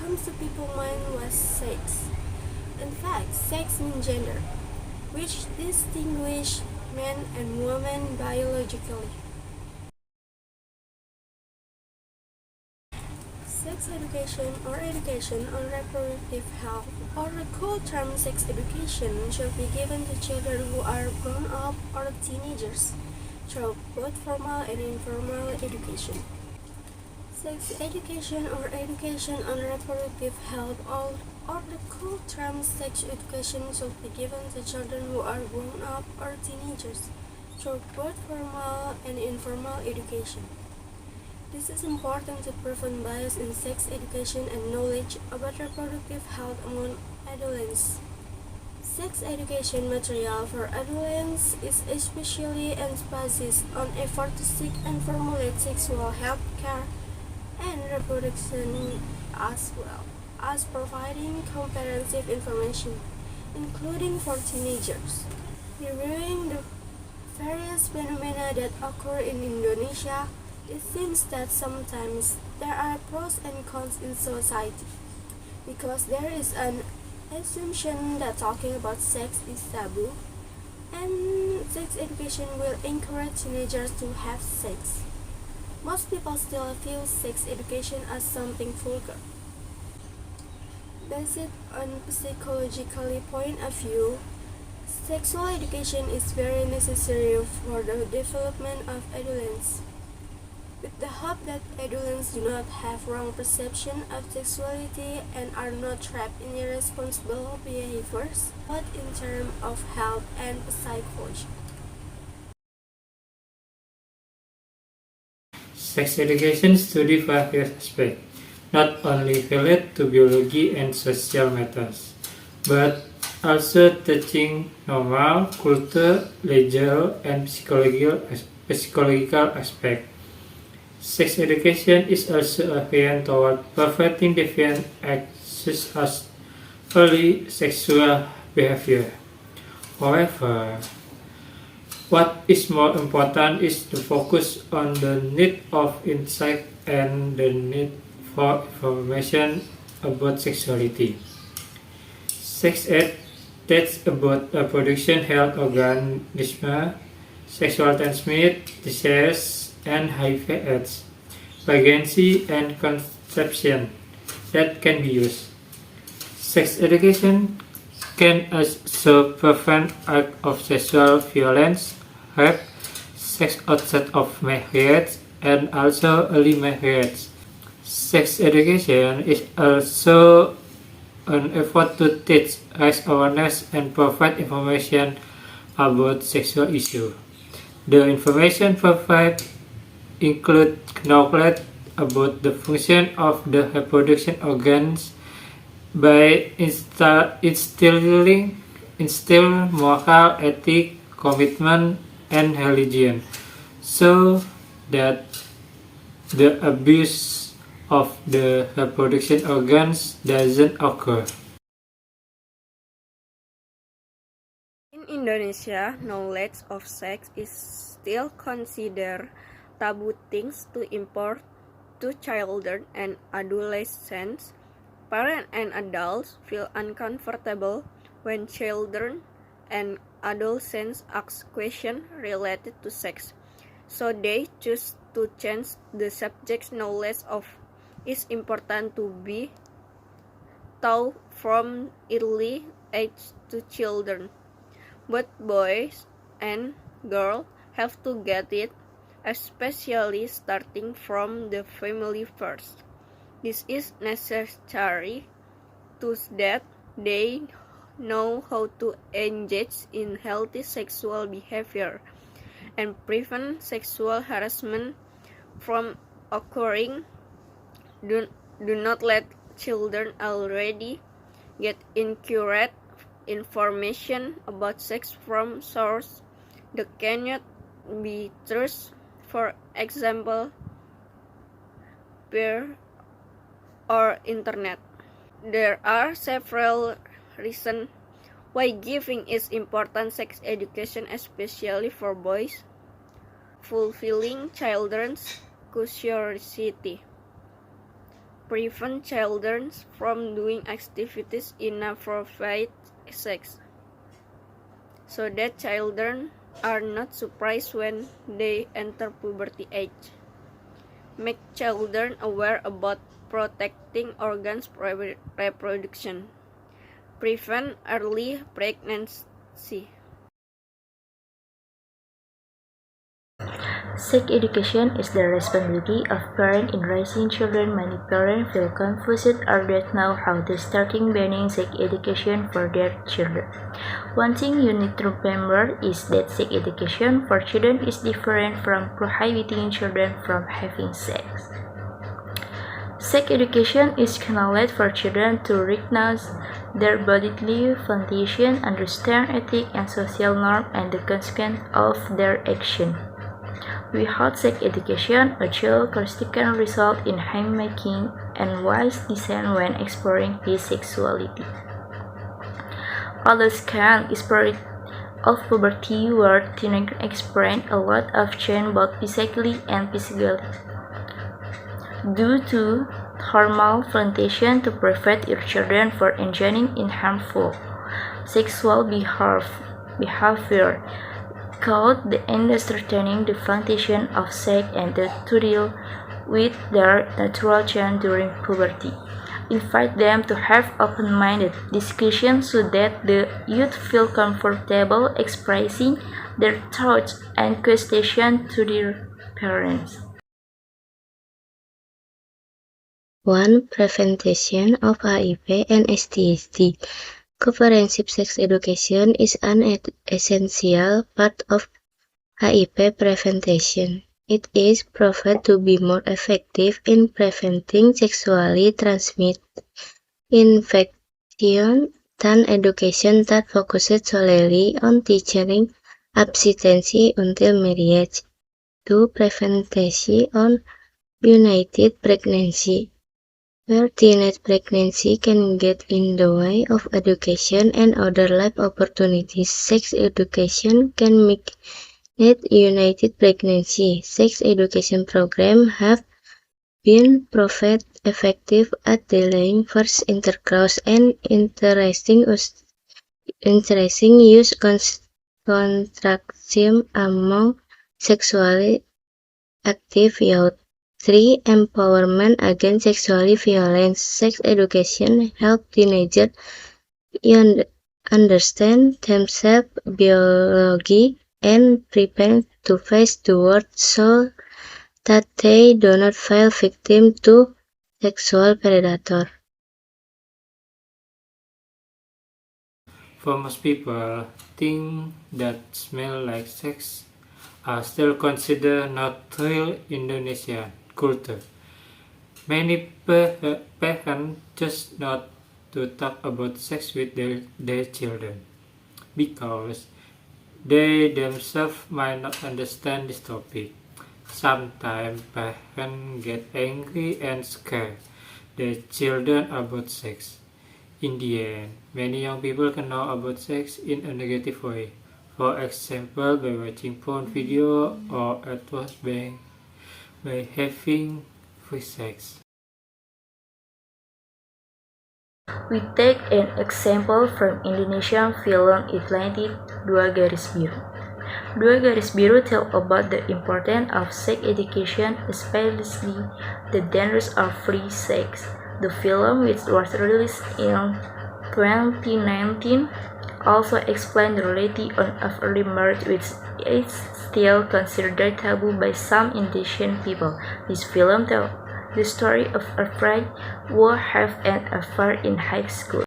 comes to people's mind was sex. In fact, sex means gender, which distinguish men and women biologically. Sex education or education on reproductive health, or the cool term sex education, should be given to children who are grown up or teenagers through both formal and informal education. Sex education or education on reproductive health, or the cool term sex education, should be given to children who are grown up or teenagers through both formal and informal education. This is important to prevent bias in sex education and knowledge about reproductive health among adolescents. Sex education material for adolescents is especially emphasized on effort to seek and formulate sexual health care and reproduction, as well as providing comprehensive information, including for teenagers. Reviewing the various phenomena that occur in Indonesia, it seems that sometimes there are pros and cons in society, because there is an assumption that talking about sex is taboo, and sex education will encourage teenagers to have sex. Most people still view sex education as something vulgar. Based on psychological point of view, sexual education is very necessary for the development of adolescents, with the hope that adolescents do not have wrong perception of sexuality and are not trapped in irresponsible behaviors, both in terms of health and psychology. Sex education studies various aspects, not only related to biology and social matters, but also touching normal, cultural, legal, and psychological aspects. Sex education is also oriented toward preventing deviant acts such as early sexual behavior. However, what is more important is to focus on the need of insight and the need for information about sexuality. Sex ed teaches about reproduction, health, organism, sexual transmitted diseases, and HIV/AIDS, pregnancy, and conception that can be used. Sex education can also prevent acts of sexual violence, rape, sex outside of marriage, and also early marriage. Sex education is also an effort to teach, raise awareness, and provide information about sexual issues. The information provided include knowledge about the function of the reproduction organs by instilling moral, ethic, commitment, and religion, so that the abuse of the reproduction organs doesn't occur. In Indonesia, knowledge of sex is still considered taboo things to import to children and adolescents. Parents and adults feel uncomfortable when children and adolescents ask questions related to sex, so they choose to change the subject. Knowledge of is important to be taught from early age to children. Both boys and girls have to get it, especially starting from the family first. This is necessary so that they know how to engage in healthy sexual behavior and prevent sexual harassment from occurring. Do not let children already get inaccurate information about sex from sources that cannot be trusted, for example, peer or internet. There are several reasons why giving is important sex education, especially for boys. Fulfilling children's curiosity. prevent children from doing activities inappropriate sex, so that children are not surprised when they enter puberty age. Make children aware about protecting organs reproduction. Prevent early pregnancy. Sex education is the responsibility of parents in raising children. Many parents feel confused or don't know how to start banning sex education for their children. One thing you need to remember is that sex education for children is different from prohibiting children from having sex. Sex education is crucial for children to recognize their bodily foundation, understand ethics and social norms, and the consequences of their actions. Without sex education, a child can result in harm-making and wise decisions when exploring his sexuality. Although can is period of puberty where teenagers experience a lot of change both physically and physically. Due to hormonal fluctuation to prevent your children from engaging in harmful sexual behavior, called the understanding the foundation of sex and to deal with their natural change during puberty. Invite them to have open-minded discussions so that the youth feel comfortable expressing their thoughts and questions to their parents. 1. Prevention of HIV and STD. Comprehensive sex education is an essential part of HIV prevention. It is proven to be more effective in preventing sexually transmitted infection than education that focuses solely on teaching abstinence until marriage. 2. Prevention on unwanted pregnancy, where teenage pregnancy can get in the way of education and other life opportunities. Sex education can make unwanted pregnancy. Sex education programs have been proven effective at delaying first intercourse and interesting use contraception among sexually active youth. 3. Empowerment against sexual violence. Sex education helps teenagers understand themselves, biology, and prepare to face the world so that they do not fall victim to sexual predator. For most people, things that smell like sex are still considered not real Indonesian culture. Many parents just not to talk about sex with their children because they themselves might not understand this topic. Sometimes parents get angry and scare their children about sex. In the end, many young people can know about sex in a negative way. For example, by watching porn video or at work by having free sex. We take an example from Indonesian film entitled Dua Garis Biru. Dua Garis Biru tell about the importance of sex education, especially the dangers of free sex. The film, which was released in 2019, also explained the reality of early marriage, which is still considered taboo by some Indonesian people. This film tells the story of a friend who had an affair in high school.